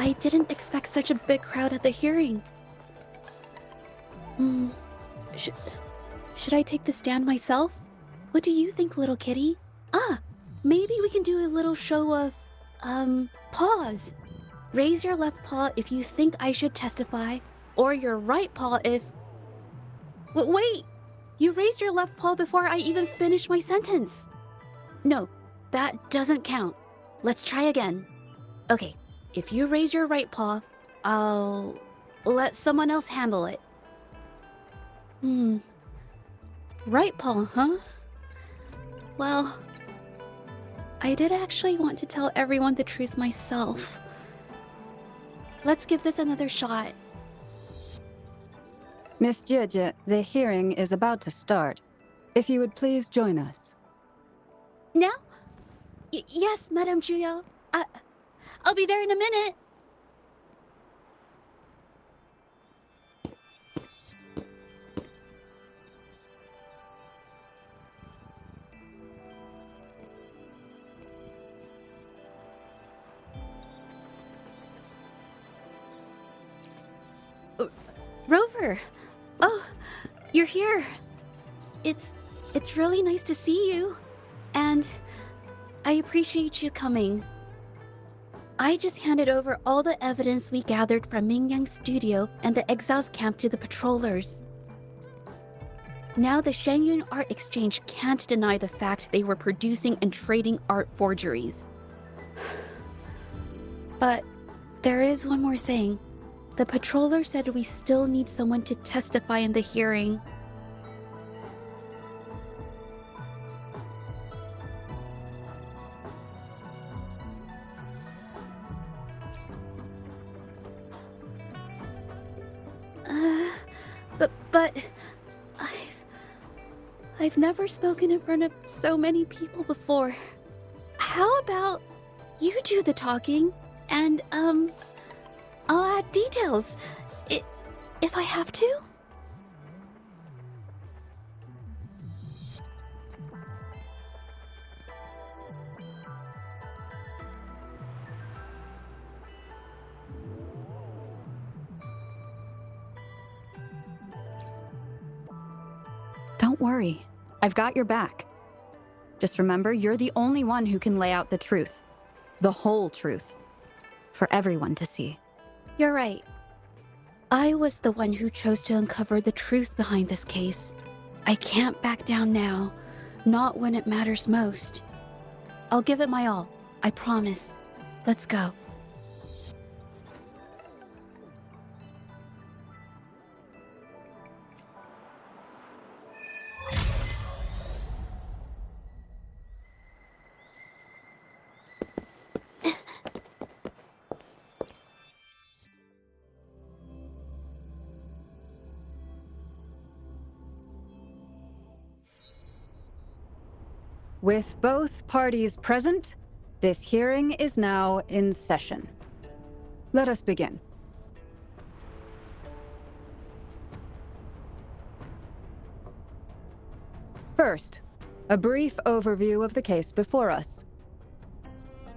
I didn't expect such a big crowd at the hearing. Should I take the stand myself? What do you think, little kitty? Maybe we can do a little show of, paws. Raise your left paw if you think I should testify, or your right paw if... Wait! You raised your left paw before I even finished my sentence. No, that doesn't count. Let's try again. Okay, if you raise your right paw, I'll let someone else handle it. Right paw, huh? Well, I did actually want to tell everyone the truth myself. Let's give this another shot. Miss Zhezhi, the hearing is about to start. If you would please join us. Now? Yes, Madame Juyo. I'll be there in a minute. Rover! Oh, you're here. It's really nice to see you. And I appreciate you coming. I just handed over all the evidence we gathered from Mingyang's studio and the exiles camp to the patrollers. Now the Shangyun Art Exchange can't deny the fact they were producing and trading art forgeries. But there is one more thing. The patroller said we still need someone to testify in the hearing. But I've never spoken in front of so many people before. How about you do the talking and I'll add details if I have to? Don't worry. I've got your back. Just remember, you're the only one who can lay out the truth. The whole truth. For everyone to see. You're right. I was the one who chose to uncover the truth behind this case. I can't back down now. Not when it matters most. I'll give it my all. I promise. Let's go. With both parties present, this hearing is now in session. Let us begin. First, a brief overview of the case before us.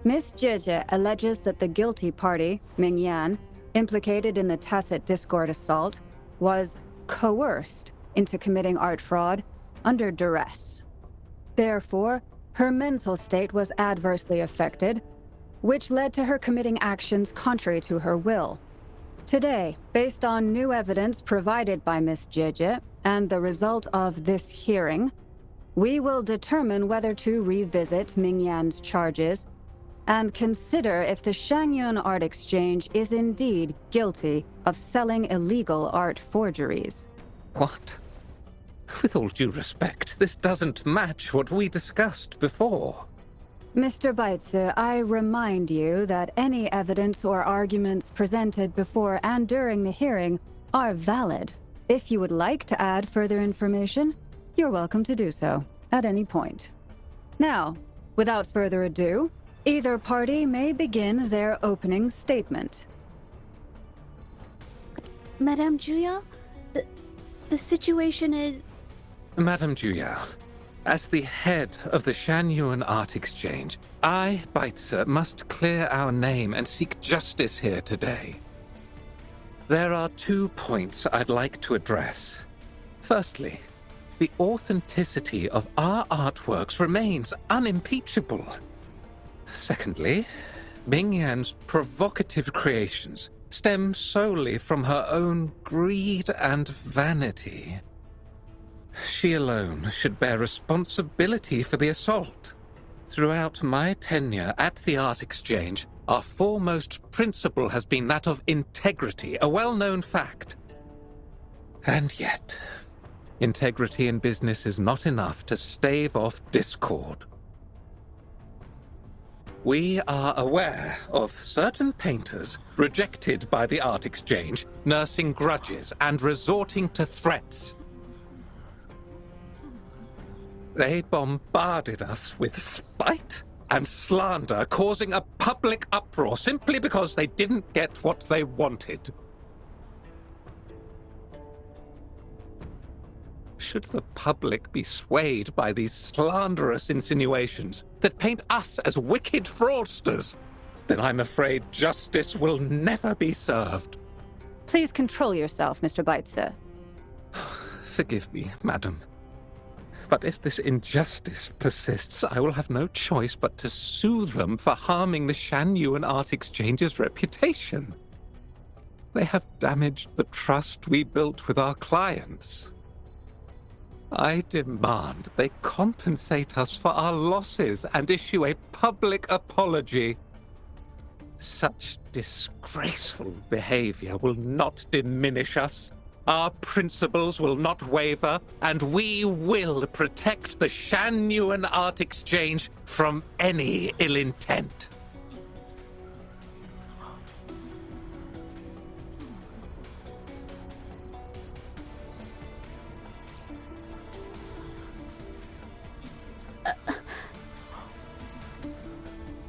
Miss Zhezhi alleges that the guilty party, Mingyan, implicated in the tacit discord assault, was coerced into committing art fraud under duress. Therefore, her mental state was adversely affected, which led to her committing actions contrary to her will. Today, based on new evidence provided by Miss Zhezhi and the result of this hearing, we will determine whether to revisit Mingyan's charges and consider if the Shangyun Art Exchange is indeed guilty of selling illegal art forgeries. What? With all due respect, this doesn't match what we discussed before. Mr. Baitsu, I remind you that any evidence or arguments presented before and during the hearing are valid. If you would like to add further information, you're welcome to do so at any point. Now, without further ado, either party may begin their opening statement. Madame Juya, the situation is... Madame Juya, As the head of the Shanyuan Art Exchange, I, Baitzer, must clear our name and seek justice here today. There are 2 points I'd like to address. Firstly, the authenticity of our artworks remains unimpeachable. Secondly, Mingyan's provocative creations stem solely from her own greed and vanity. She alone should bear responsibility for the assault. Throughout my tenure at the Art Exchange, our foremost principle has been that of integrity, a well-known fact. And yet, integrity in business is not enough to stave off discord. We are aware of certain painters rejected by the Art Exchange, nursing grudges and resorting to threats. They bombarded us with spite and slander, causing a public uproar simply because they didn't get what they wanted. Should the public be swayed by these slanderous insinuations that paint us as wicked fraudsters, then I'm afraid justice will never be served. Please control yourself, Mr. Baitzer. Forgive me, madam. But if this injustice persists, I will have no choice but to sue them for harming the Shanyuan Art Exchange's reputation. They have damaged the trust we built with our clients. I demand they compensate us for our losses and issue a public apology. Such disgraceful behavior will not diminish us. Our principles will not waver, and we will protect the Shanyuan Art Exchange from any ill intent.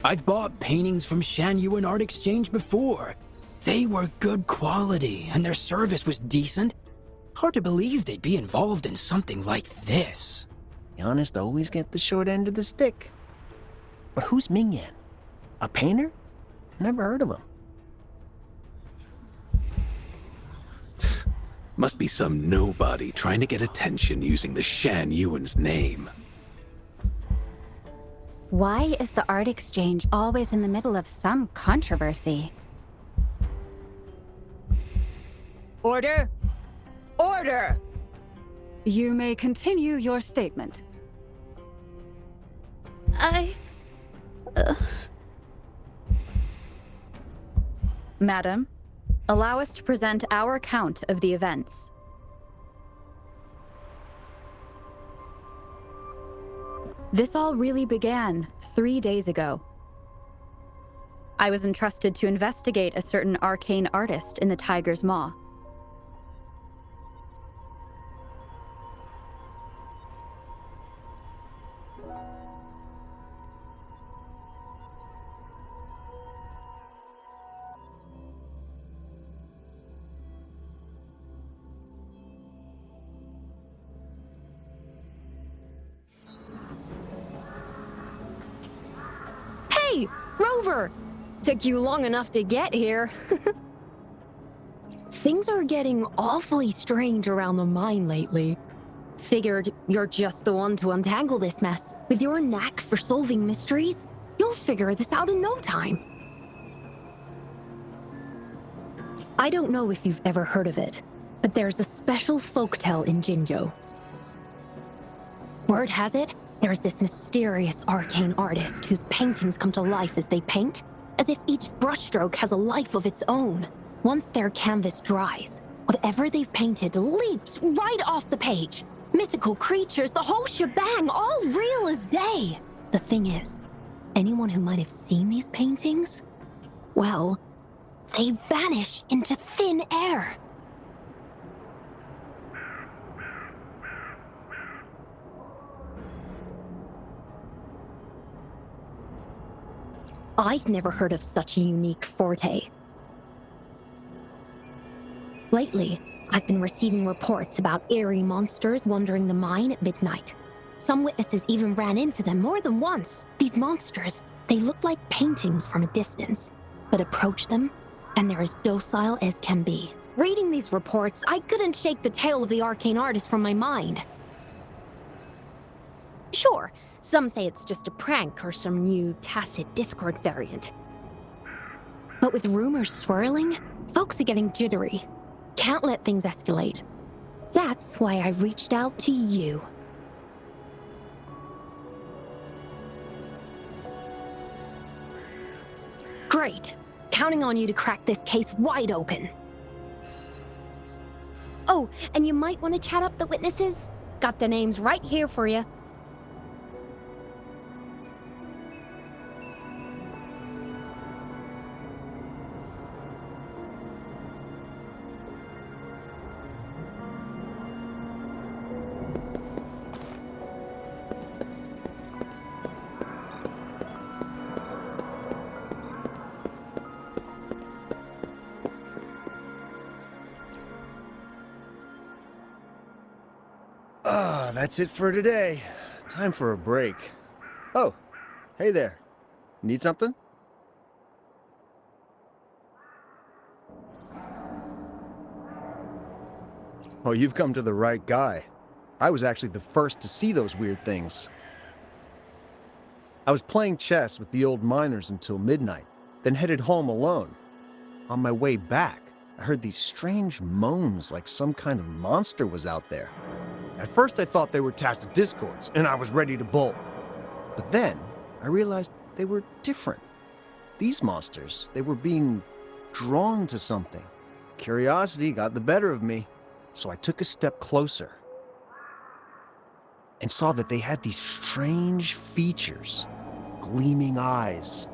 I've bought paintings from Shanyuan Art Exchange before. They were good quality, and their service was decent. Hard to believe they'd be involved in something like this. The honest always get the short end of the stick. But who's Mingyan? A painter? Never heard of him. Must be some nobody trying to get attention using the Shanyuan's name. Why is the Art Exchange always in the middle of some controversy? Order! Order! You may continue your statement. Madam, allow us to present our account of the events. This all really began 3 days ago. I was entrusted to investigate a certain arcane artist in the Tiger's Maw. Hey, Rover! Took you long enough to get here. Things are getting awfully strange around the mine lately. Figured you're just the one to untangle this mess. With your knack for solving mysteries, you'll figure this out in no time. I don't know if you've ever heard of it, but there's a special folktale in Jinzhou. Word has it, there's this mysterious arcane artist whose paintings come to life as they paint, as if each brushstroke has a life of its own. Once their canvas dries, whatever they've painted leaps right off the page. Mythical creatures, the whole shebang, all real as day. The thing is, anyone who might have seen these paintings, well, they vanish into thin air. I've never heard of such a unique forte. Lately, I've been receiving reports about eerie monsters wandering the mine at midnight. Some witnesses even ran into them more than once. These monsters, they look like paintings from a distance, but approach them, and they're as docile as can be. Reading these reports, I couldn't shake the tale of the arcane artist from my mind. Sure, some say it's just a prank or some new tacit Discord variant. But with rumors swirling, folks are getting jittery. Can't let things escalate. That's why I reached out to you. Great. Counting on you to crack this case wide open. Oh, and you might want to chat up the witnesses. Got their names right here for you. That's it for today. Time for a break. Oh, hey there. Need something? Oh, you've come to the right guy. I was actually the first to see those weird things. I was playing chess with the old miners until midnight, then headed home alone. On my way back, I heard these strange moans like some kind of monster was out there. At first I thought they were tacit discords, and I was ready to bolt. But then, I realized they were different. These monsters, they were being drawn to something. Curiosity got the better of me, so I took a step closer and saw that they had these strange features. Gleaming eyes,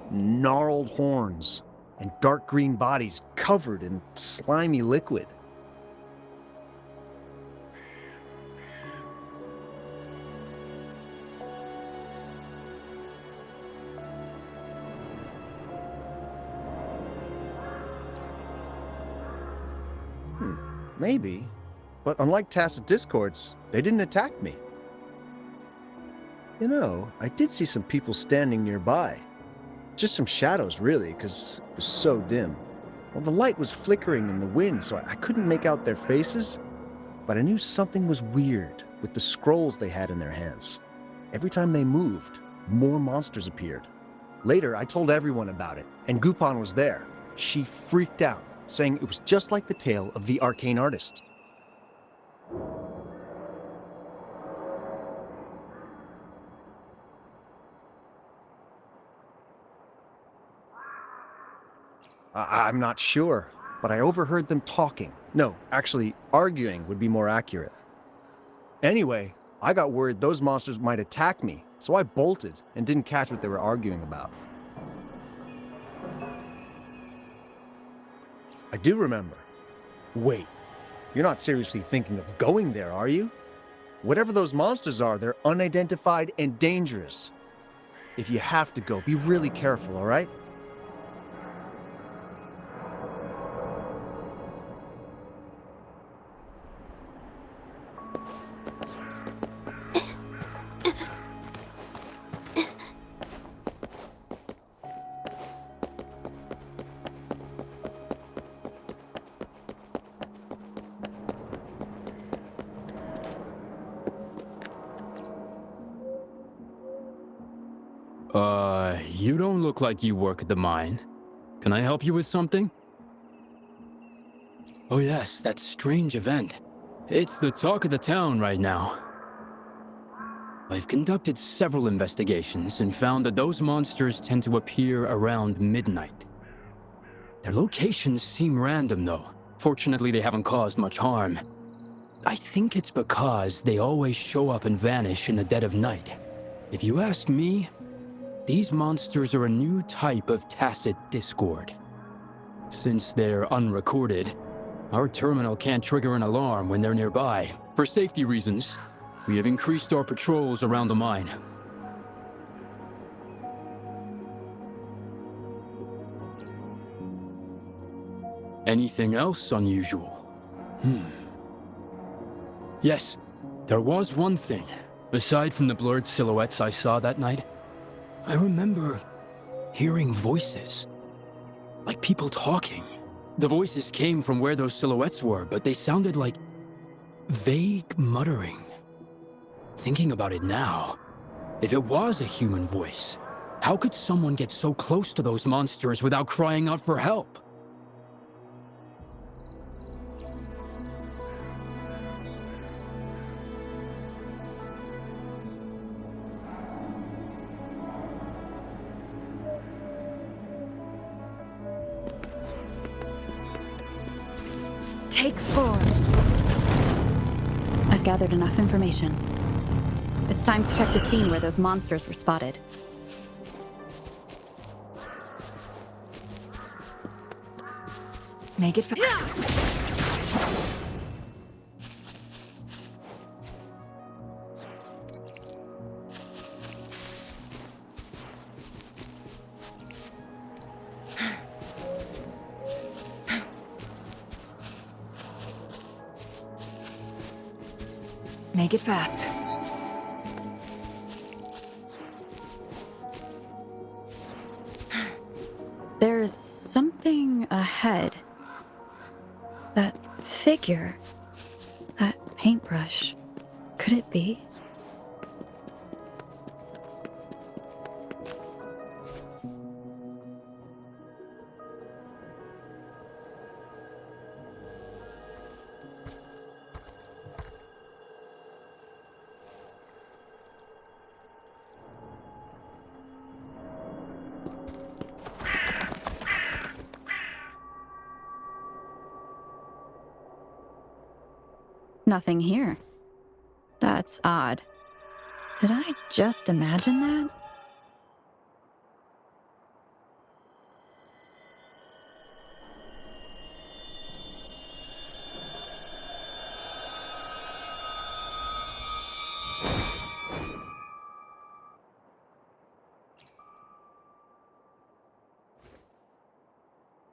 gnarled horns, and dark green bodies covered in slimy liquid. Maybe, but unlike tacit discords, they didn't attack me. You know, I did see some people standing nearby. Just some shadows, really, because it was so dim. Well, the light was flickering in the wind, so I couldn't make out their faces, but I knew something was weird with the scrolls they had in their hands. Every time they moved, more monsters appeared. Later, I told everyone about it, and Gupon was there. She freaked out, saying it was just like the tale of the arcane artist. I'm not sure, but I overheard them talking. No, actually, arguing would be more accurate. Anyway, I got worried those monsters might attack me, so I bolted and didn't catch what they were arguing about. I do remember. Wait, you're not seriously thinking of going there, are you? Whatever those monsters are, they're unidentified and dangerous. If you have to go, be really careful, all right? You don't look like you work at the mine. Can I help you with something? Oh yes, that strange event. It's the talk of the town right now. I've conducted several investigations and found that those monsters tend to appear around midnight. Their locations seem random though. Fortunately, they haven't caused much harm. I think it's because they always show up and vanish in the dead of night. If you ask me, these monsters are a new type of tacit discord. Since they're unrecorded, our terminal can't trigger an alarm when they're nearby. For safety reasons, we have increased our patrols around the mine. Anything else unusual? Yes, there was one thing. Aside from the blurred silhouettes I saw that night, I remember hearing voices. Like people talking. The voices came from where those silhouettes were, but they sounded like vague muttering. Thinking about it now, if it was a human voice, how could someone get so close to those monsters without crying out for help? Take 4. I've gathered enough information. It's time to check the scene where those monsters were spotted. Make it Make it fast. There's something ahead. That figure. That paintbrush. Could it be? Nothing here. That's odd. Did I just imagine that?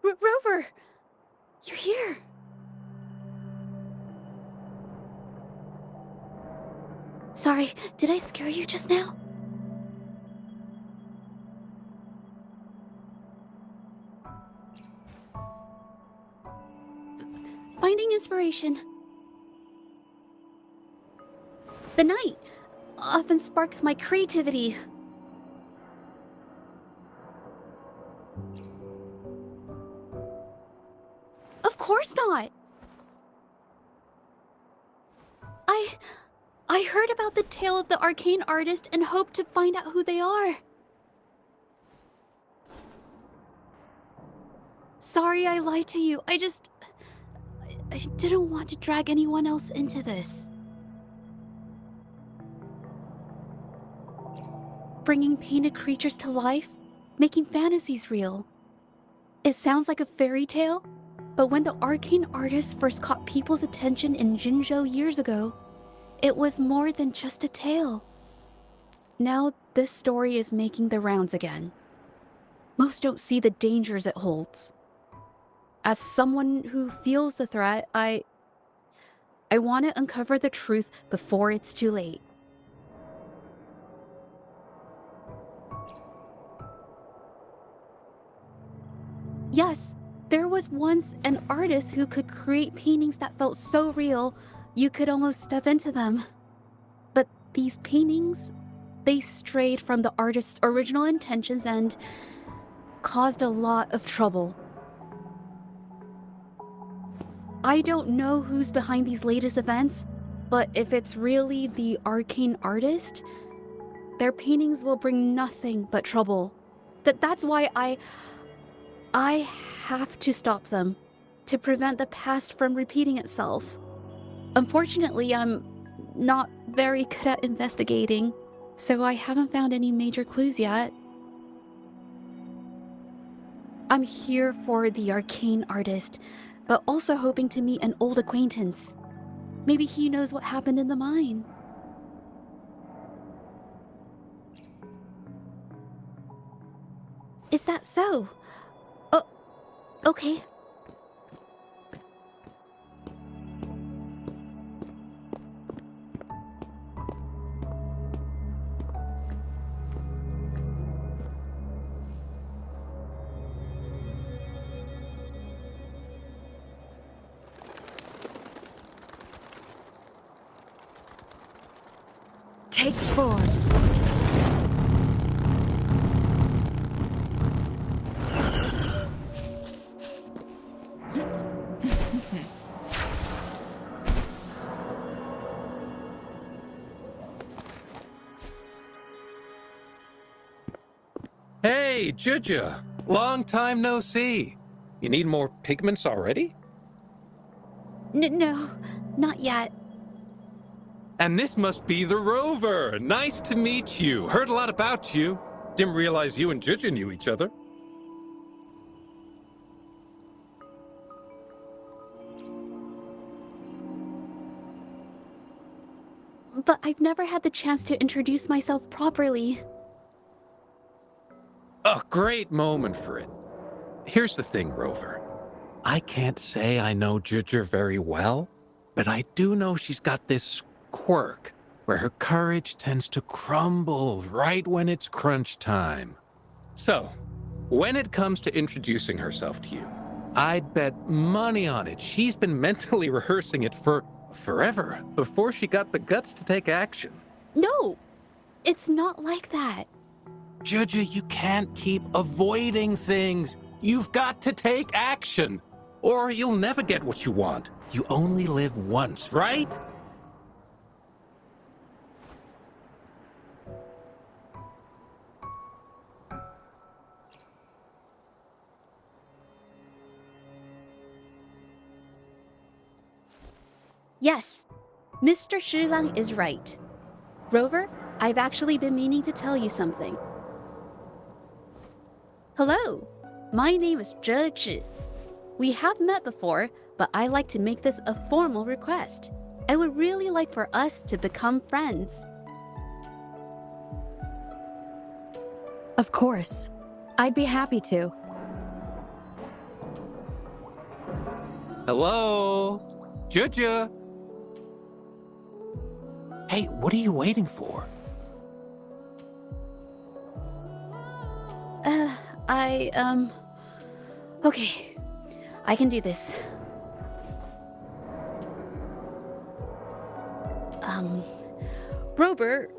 Rover! You're here! Sorry, did I scare you just now? Finding inspiration. The night often sparks my creativity. Of course not! I heard about the tale of the arcane artist and hoped to find out who they are. Sorry I lied to you. I didn't want to drag anyone else into this. Bringing painted creatures to life, making fantasies real. It sounds like a fairy tale, but when the arcane artist first caught people's attention in Jinzhou years ago, it was more than just a tale. Now this story is making the rounds again. Most don't see the dangers it holds. As someone who feels the threat, I want to uncover the truth before it's too late. Yes, there was once an artist who could create paintings that felt so real, you could almost step into them. But these paintings, they strayed from the artist's original intentions and caused a lot of trouble. I don't know who's behind these latest events, but if it's really the arcane artist, their paintings will bring nothing but trouble. That's why I have to stop them, to prevent the past from repeating itself. Unfortunately, I'm not very good at investigating, so I haven't found any major clues yet. I'm here for the arcane artist, but also hoping to meet an old acquaintance. Maybe he knows what happened in the mine. Is that so? Oh, okay. take form. Hey, Zhezhi! Long time no see. You need more pigments already? No, not yet. And this must be the Rover! Nice to meet you. Heard a lot about you. Didn't realize you and Zhezhi knew each other. But I've never had the chance to introduce myself properly. A great moment for it. Here's the thing, Rover. I can't say I know Zhezhi very well, but I do know she's got this quirk where her courage tends to crumble right when it's crunch time. So, when it comes to introducing herself to you, I'd bet money on it she's been mentally rehearsing it for forever before she got the guts to take action. No, it's not like that. Zhezhi, you can't keep avoiding things. You've got to take action, or you'll never get what you want. You only live once, right? Yes, Mr. Shilang is right. Rover, I've actually been meaning to tell you something. Hello, my name is Zhezhi. We have met before, but I like to make this a formal request. I would really like for us to become friends. Of course. I'd be happy to. Hello? Zhezhi? Hey, what are you waiting for? Okay, I can do this. Robert.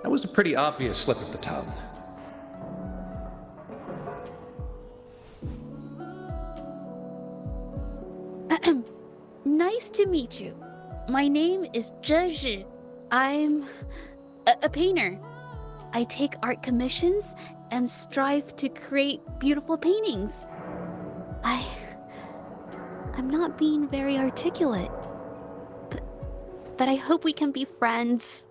That was a pretty obvious slip of the tongue. Nice to meet you. My name is Zhezhi. I'm a painter. I take art commissions and strive to create beautiful paintings. I'm not being very articulate, but I hope we can be friends.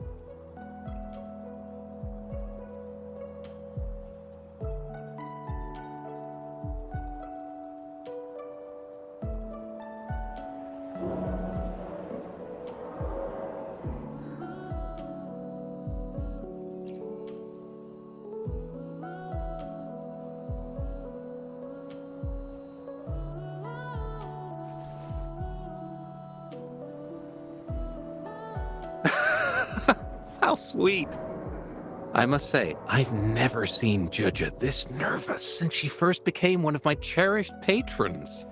How sweet. I must say, I've never seen Zhezhi this nervous since she first became one of my cherished patrons.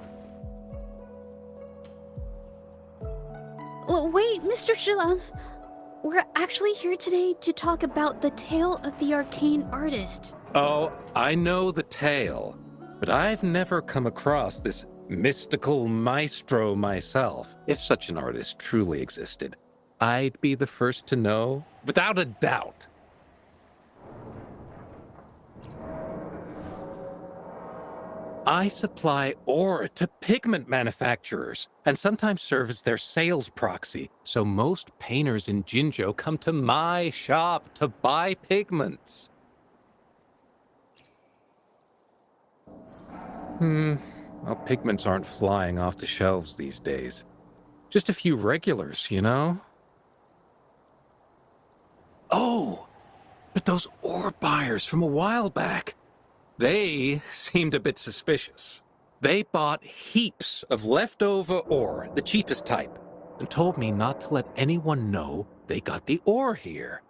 Well, wait, Mr. Shilang. We're actually here today to talk about the tale of the arcane artist. Oh, I know the tale, but I've never come across this mystical maestro myself. If such an artist truly existed, I'd be the first to know, without a doubt. I supply ore to pigment manufacturers and sometimes serve as their sales proxy, so most painters in Jinzhou come to my shop to buy pigments. Well, pigments aren't flying off the shelves these days. Just a few regulars, you know? Oh, but those ore buyers from a while back, they seemed a bit suspicious. They bought heaps of leftover ore, the cheapest type, and told me not to let anyone know they got the ore here.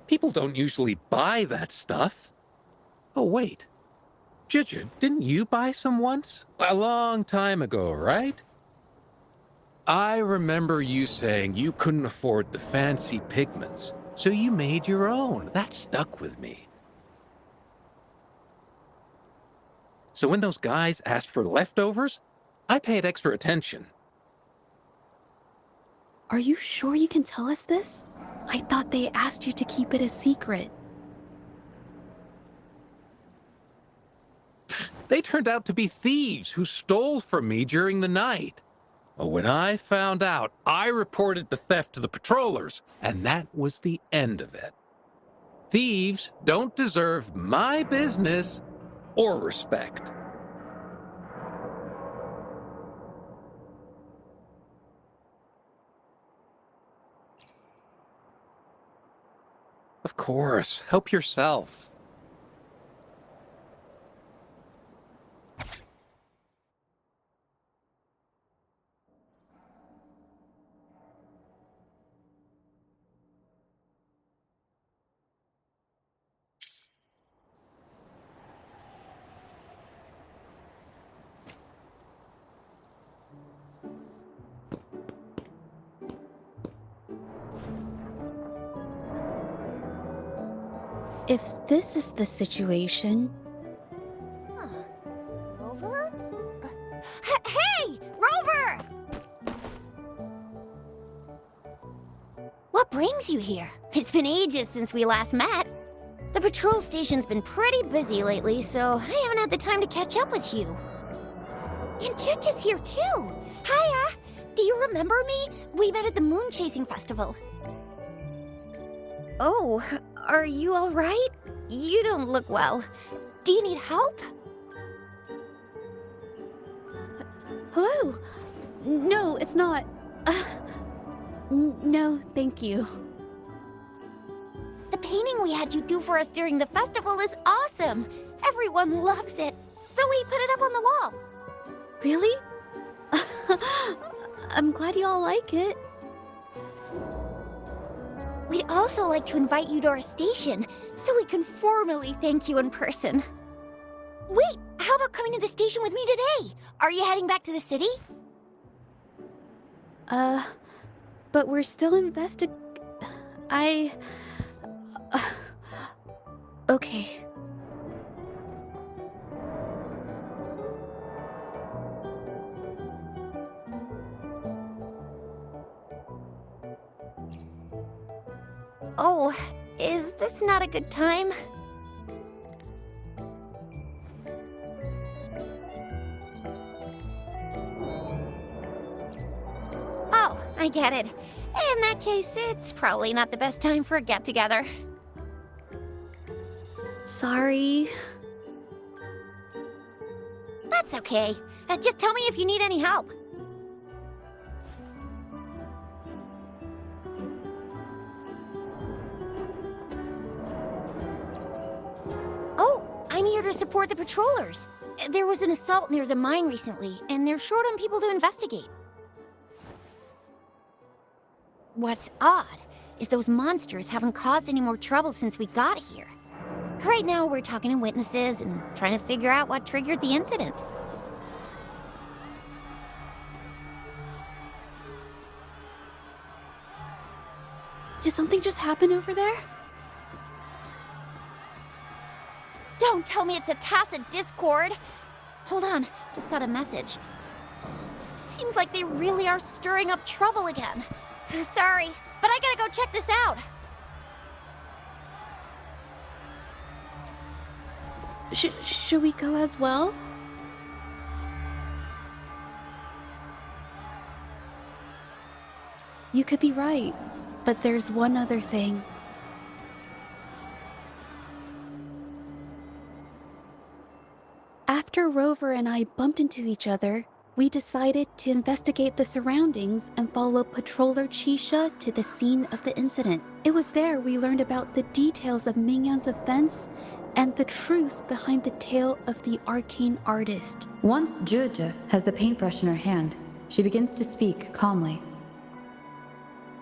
People don't usually buy that stuff. Oh, wait. Zhezhi, didn't you buy some once? A long time ago, right? I remember you saying you couldn't afford the fancy pigments, so you made your own. That stuck with me. So when those guys asked for leftovers, I paid extra attention. Are you sure you can tell us this? I thought they asked you to keep it a secret. They turned out to be thieves who stole from me during the night. Well, when I found out, I reported the theft to the patrollers, and that was the end of it. Thieves don't deserve my business or respect. Of course, help yourself. If this is the situation... Rover? Hey! Rover! What brings you here? It's been ages since we last met. The patrol station's been pretty busy lately, so I haven't had the time to catch up with you. And Zhezhi's here too. Hiya! Do you remember me? We met at the moon chasing festival. Oh, are you all right? You don't look well. Do you need help? Hello? No, it's not. No, thank you. The painting we had you do for us during the festival is awesome. Everyone loves it, so we put it up on the wall. Really? I'm glad you all like it. We'd also like to invite you to our station, so we can formally thank you in person. Wait, how about coming to the station with me today? Are you heading back to the city? But we're still okay. Oh, is this not a good time? Oh, I get it. In that case, it's probably not the best time for a get-together. Sorry. That's okay. Just tell me if you need any help. Oh, I'm here to support the patrollers. There was an assault near the mine recently, and they're short on people to investigate. What's odd is those monsters haven't caused any more trouble since we got here. Right now, we're talking to witnesses and trying to figure out what triggered the incident. Did something just happen over there? Don't tell me it's a tacit discord! Hold on, just got a message. Seems like they really are stirring up trouble again. Sorry, but I gotta go check this out. Should we go as well? You could be right, but there's one other thing. After Rover and I bumped into each other, we decided to investigate the surroundings and follow Patroller Chisha to the scene of the incident. It was there we learned about the details of Mingyan's offense and the truth behind the tale of the arcane artist. Once Zhezhi has the paintbrush in her hand, she begins to speak calmly.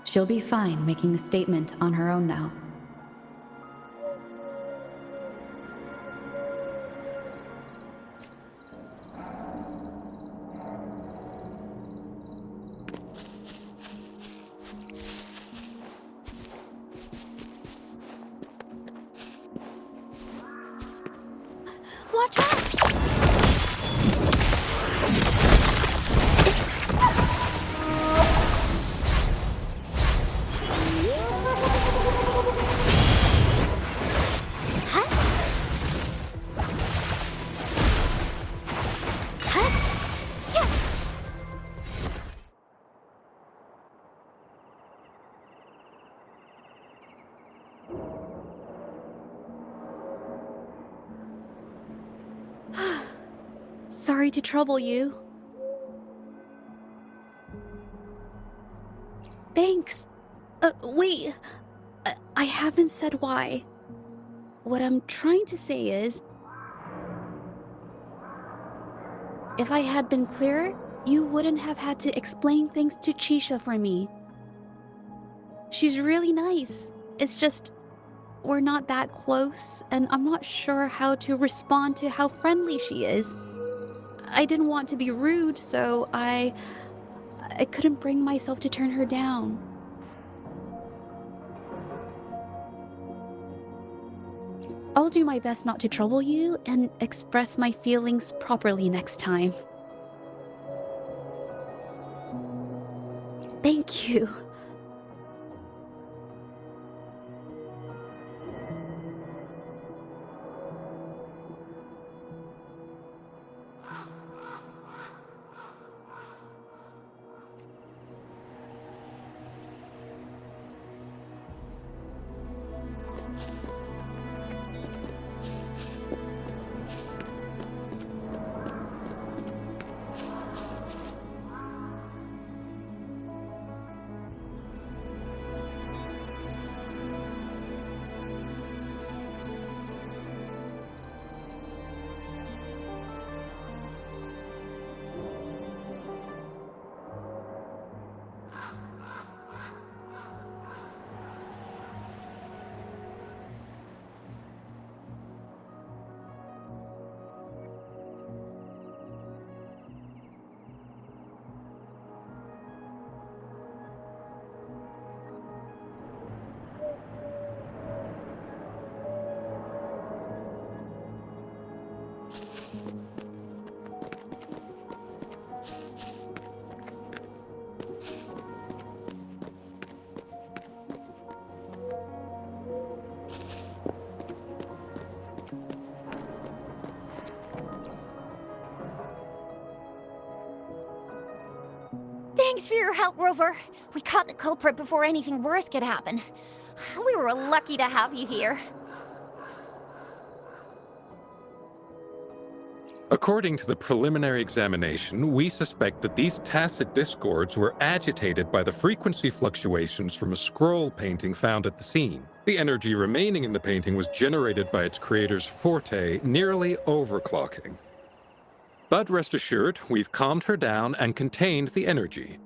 She'll be fine making the statement on her own now. Watch out! Sorry to trouble you. Thanks. Wait. I haven't said why. What I'm trying to say is, if I had been clearer, you wouldn't have had to explain things to Chisha for me. She's really nice. It's just, we're not that close, and I'm not sure how to respond to how friendly she is. I didn't want to be rude, so I couldn't bring myself to turn her down. I'll do my best not to trouble you and express my feelings properly next time. Thank you. Thanks for your help, Rover. We caught the culprit before anything worse could happen. We were lucky to have you here. According to the preliminary examination, we suspect that these tacit discords were agitated by the frequency fluctuations from a scroll painting found at the scene. The energy remaining in the painting was generated by its creator's forte, nearly overclocking. But rest assured, we've calmed her down and contained the energy.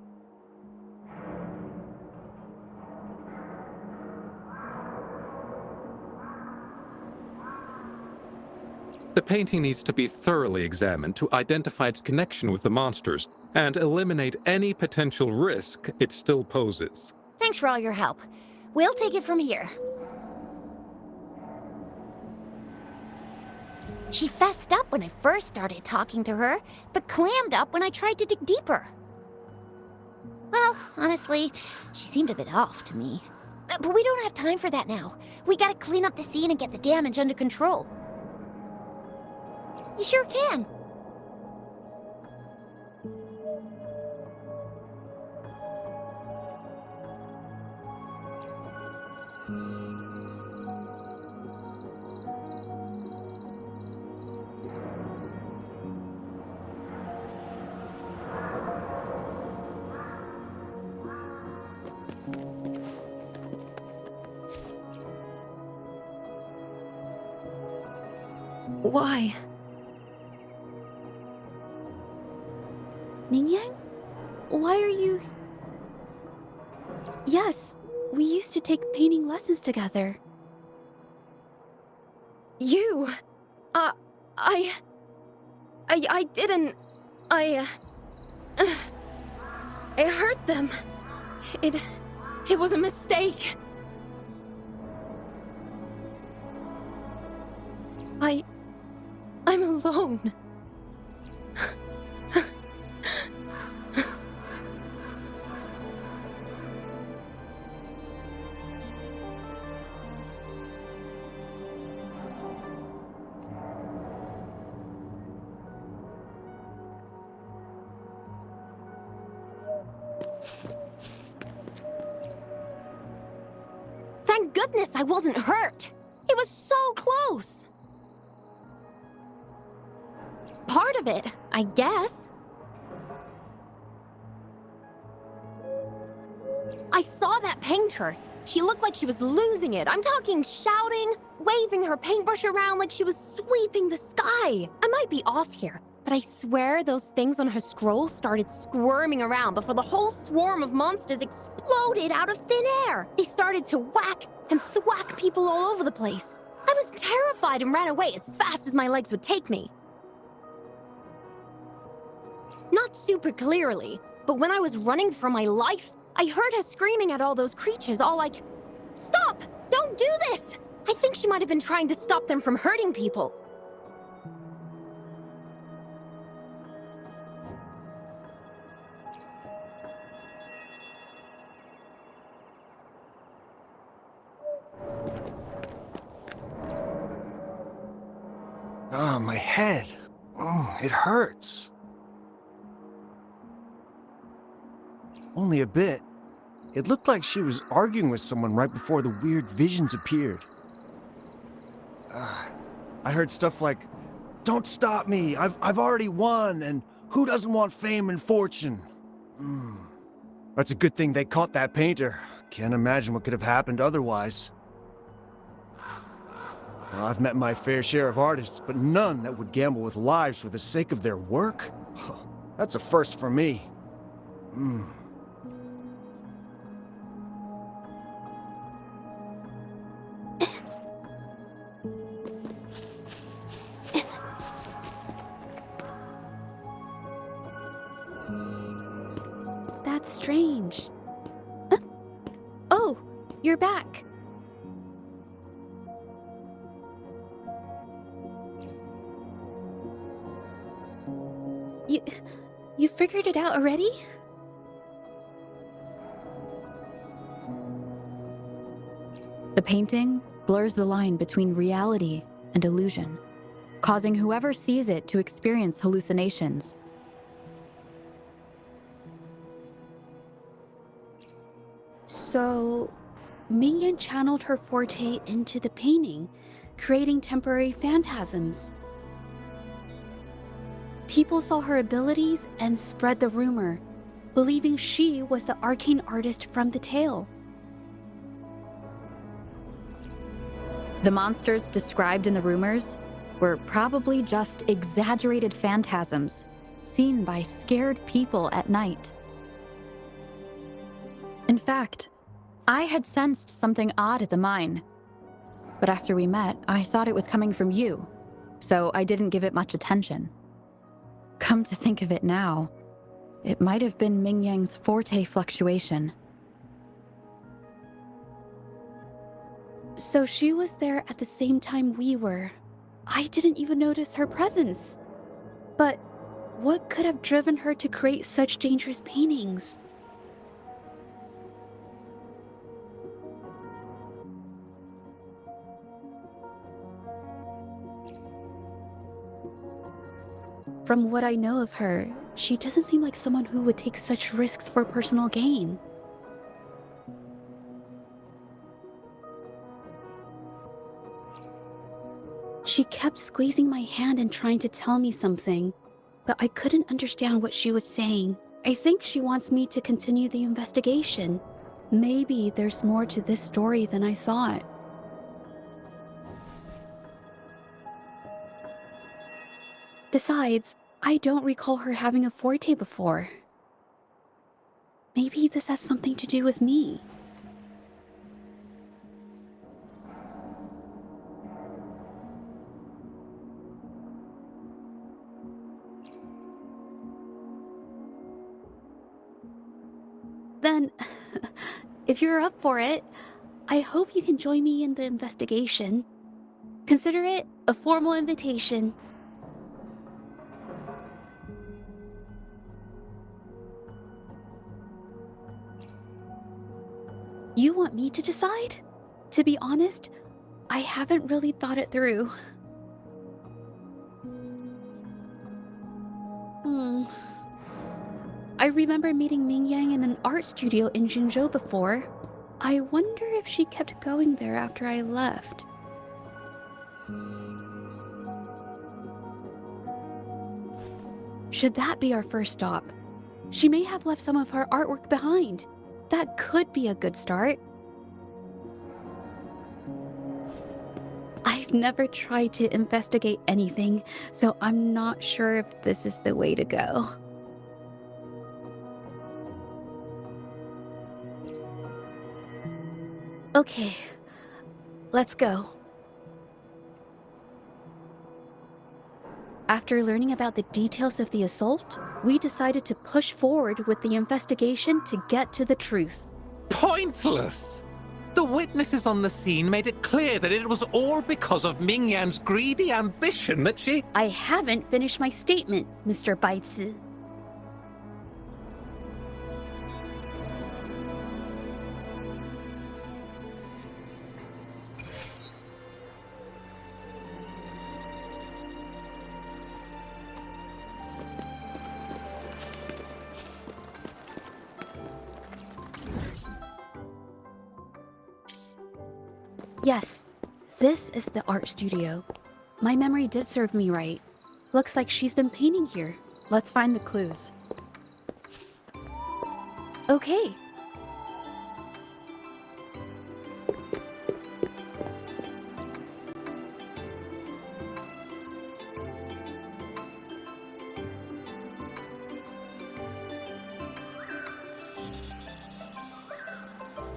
The painting needs to be thoroughly examined to identify its connection with the monsters and eliminate any potential risk it still poses. Thanks for all your help. We'll take it from here. She fessed up when I first started talking to her, but clammed up when I tried to dig deeper. Well, honestly, she seemed a bit off to me. But we don't have time for that now. We gotta clean up the scene and get the damage under control. You sure can. Why? Mingyang? Why are you... Yes, we used to take painting lessons together. You... I didn't... I hurt them. It was a mistake. I'm alone. Thank goodness I wasn't hurt. It was so close. Part of it, I guess. I saw that painter. She looked like she was losing it. I'm talking shouting, waving her paintbrush around like she was sweeping the sky. I might be off here, but I swear those things on her scroll started squirming around before the whole swarm of monsters exploded out of thin air. They started to whack and thwack people all over the place. I was terrified and ran away as fast as my legs would take me. Not super clearly, but when I was running for my life, I heard her screaming at all those creatures, all like, "Stop! Don't do this!" I think she might have been trying to stop them from hurting people. Ah, my head. Oh, it hurts. Only a bit. It looked like she was arguing with someone right before the weird visions appeared. I heard stuff like, "Don't stop me, I've already won, and who doesn't want fame and fortune?" That's a good thing they caught that painter. Can't imagine what could have happened otherwise. Well, I've met my fair share of artists, but none that would gamble with lives for the sake of their work? That's a first for me. That's strange. Huh? Oh, you're back. You figured it out already? The painting blurs the line between reality and illusion, causing whoever sees it to experience hallucinations. So, Mingyan channeled her forte into the painting, creating temporary phantasms. People saw her abilities and spread the rumor, believing she was the arcane artist from the tale. The monsters described in the rumors were probably just exaggerated phantasms seen by scared people at night. In fact, I had sensed something odd at the mine, but after we met, I thought it was coming from you, so I didn't give it much attention. Come to think of it now, it might have been Mingyang's forte fluctuation. So she was there at the same time we were. I didn't even notice her presence. But what could have driven her to create such dangerous paintings? From what I know of her, she doesn't seem like someone who would take such risks for personal gain. She kept squeezing my hand and trying to tell me something, but I couldn't understand what she was saying. I think she wants me to continue the investigation. Maybe there's more to this story than I thought. Besides, I don't recall her having a forte before. Maybe this has something to do with me. Then, if you're up for it, I hope you can join me in the investigation. Consider it a formal invitation. You want me to decide? To be honest, I haven't really thought it through. I remember meeting Ming Yang in an art studio in Jinzhou before. I wonder if she kept going there after I left. Should that be our first stop? She may have left some of her artwork behind. That could be a good start. I've never tried to investigate anything, so I'm not sure if this is the way to go. Okay, let's go. After learning about the details of the assault, we decided to push forward with the investigation to get to the truth. Pointless! The witnesses on the scene made it clear that it was all because of Ming Yan's greedy ambition that she... I haven't finished my statement, Mr. Baizi. Yes, this is the art studio. My memory did serve me right. Looks like she's been painting here. Let's find the clues. Okay.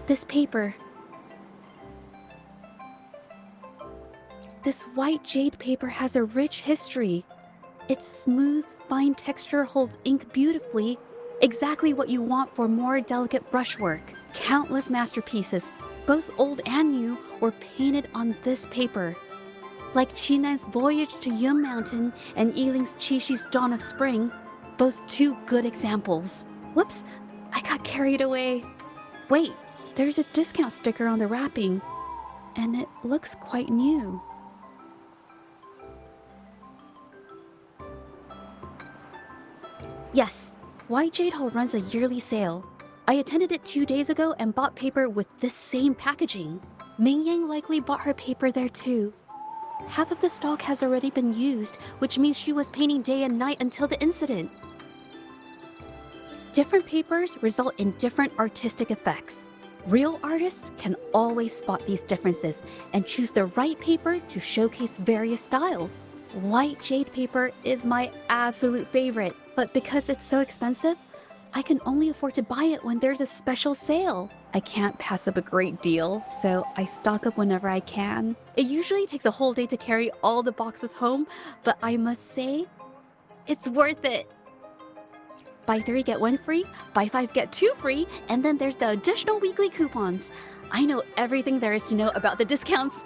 This paper. This white jade paper has a rich history. Its smooth, fine texture holds ink beautifully, exactly what you want for more delicate brushwork. Countless masterpieces, both old and new, were painted on this paper. Like Qinan's Voyage to Yun Mountain and Yiling's Qixi's Dawn of Spring, both two good examples. Whoops, I got carried away. Wait, there's a discount sticker on the wrapping, and it looks quite new. Yes, White Jade Hall runs a yearly sale. I attended it 2 days ago and bought paper with this same packaging. Ming Yang likely bought her paper there too. Half of the stock has already been used, which means she was painting day and night until the incident. Different papers result in different artistic effects. Real artists can always spot these differences and choose the right paper to showcase various styles. White jade paper is my absolute favorite, but because it's so expensive, I can only afford to buy it when there's a special sale. I can't pass up a great deal, so I stock up whenever I can. It usually takes a whole day to carry all the boxes home, but I must say, it's worth it. Buy 3, get 1 free, buy 5, get 2 free, and then there's the additional weekly coupons. I know everything there is to know about the discounts.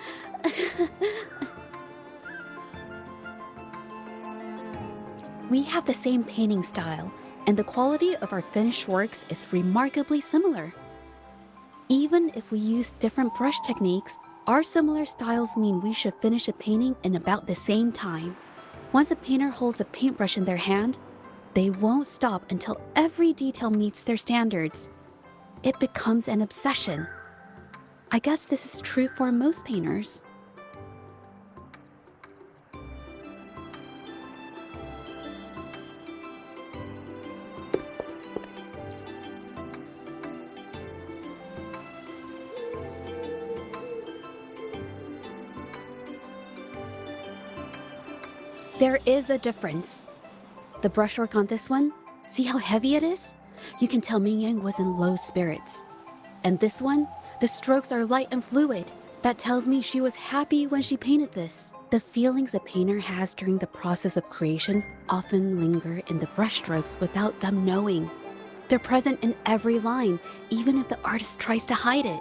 We have the same painting style, and the quality of our finished works is remarkably similar. Even if we use different brush techniques, our similar styles mean we should finish a painting in about the same time. Once a painter holds a paintbrush in their hand, they won't stop until every detail meets their standards. It becomes an obsession. I guess this is true for most painters. There is a difference. The brushwork on this one, see how heavy it is? You can tell Ming Yang was in low spirits. And this one, the strokes are light and fluid. That tells me she was happy when she painted this. The feelings a painter has during the process of creation often linger in the brushstrokes without them knowing. They're present in every line, even if the artist tries to hide it.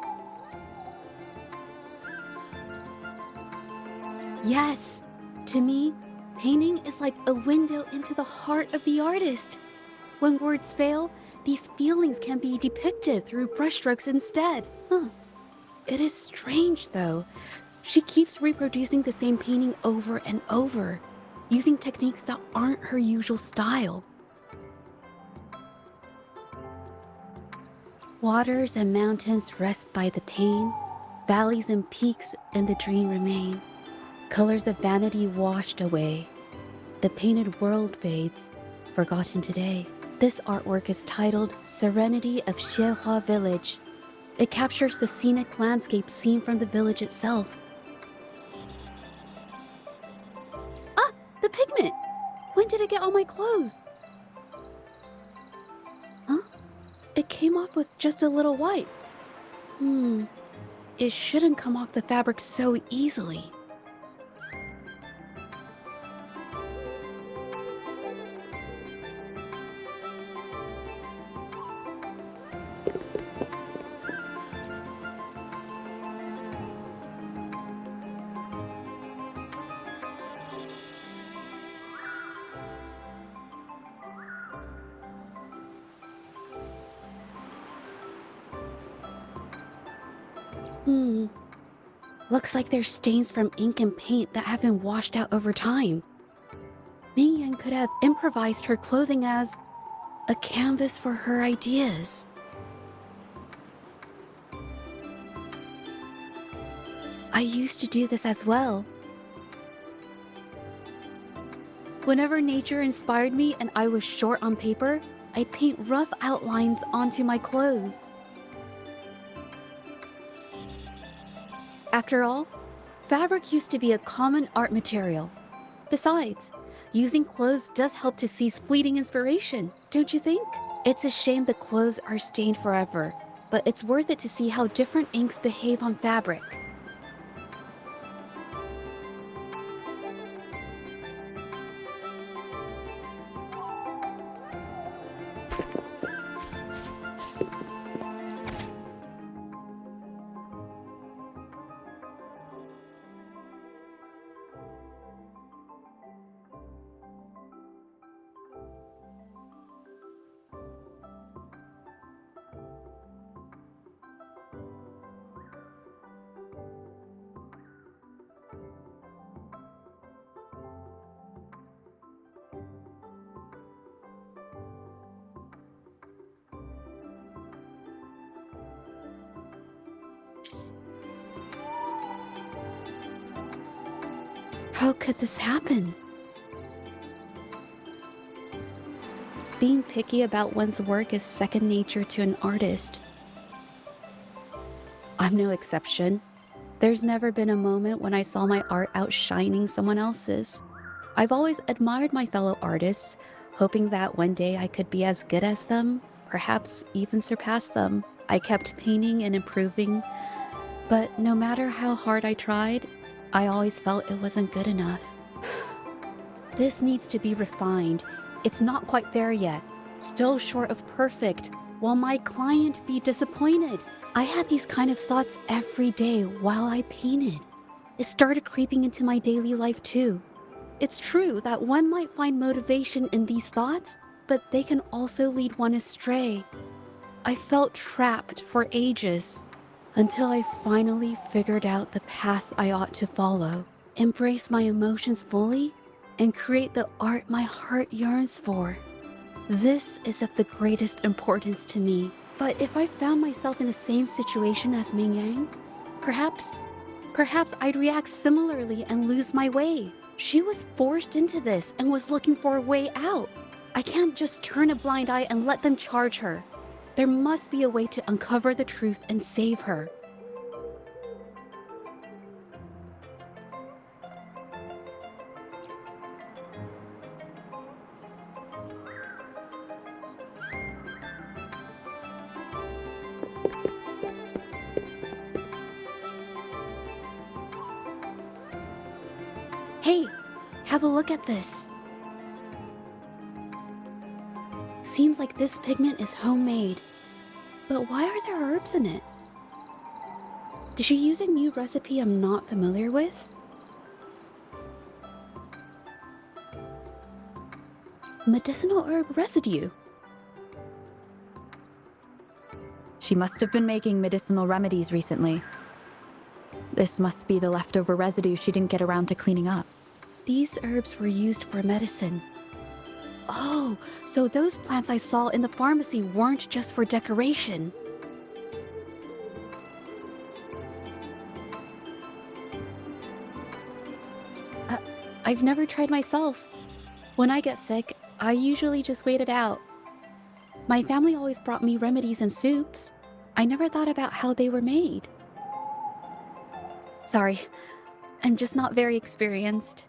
Yes, to me, painting is like a window into the heart of the artist. When words fail, these feelings can be depicted through brushstrokes instead. Huh. It is strange, though. She keeps reproducing the same painting over and over, using techniques that aren't her usual style. Waters and mountains rest by the pane, valleys and peaks in the dream remain. Colors of vanity washed away. The painted world fades, forgotten today. This artwork is titled Serenity of Zhezhi Village. It captures the scenic landscape seen from the village itself. Ah, the pigment! When did it get on my clothes? Huh? It came off with just a little wipe. It shouldn't come off the fabric so easily. Looks like there's stains from ink and paint that have been washed out over time. Ming could have improvised her clothing as a canvas for her ideas. I used to do this as well. Whenever nature inspired me and I was short on paper, I'd paint rough outlines onto my clothes. After all, fabric used to be a common art material. Besides, using clothes does help to seize fleeting inspiration, don't you think? It's a shame the clothes are stained forever, but it's worth it to see how different inks behave on fabric. How could this happen? Being picky about one's work is second nature to an artist. I'm no exception. There's never been a moment when I saw my art outshining someone else's. I've always admired my fellow artists, hoping that one day I could be as good as them, perhaps even surpass them. I kept painting and improving, but no matter how hard I tried, I always felt it wasn't good enough. This needs to be refined. It's not quite there yet. Still short of perfect. Will my client be disappointed? I had these kind of thoughts every day while I painted. It started creeping into my daily life too. It's true that one might find motivation in these thoughts, but they can also lead one astray. I felt trapped for ages, until I finally figured out the path I ought to follow, embrace my emotions fully, and create the art my heart yearns for. This is of the greatest importance to me. But if I found myself in the same situation as Ming Yang, perhaps I'd react similarly and lose my way. She was forced into this and was looking for a way out. I can't just turn a blind eye and let them charge her. There must be a way to uncover the truth and save her. Hey, have a look at this. Seems like this pigment is homemade. But why are there herbs in it? Did she use a new recipe I'm not familiar with? Medicinal herb residue. She must have been making medicinal remedies recently. This must be the leftover residue she didn't get around to cleaning up. These herbs were used for medicine. Oh, so those plants I saw in the pharmacy weren't just for decoration. I've never tried myself. When I get sick, I usually just wait it out. My family always brought me remedies and soups. I never thought about how they were made. Sorry, I'm just not very experienced.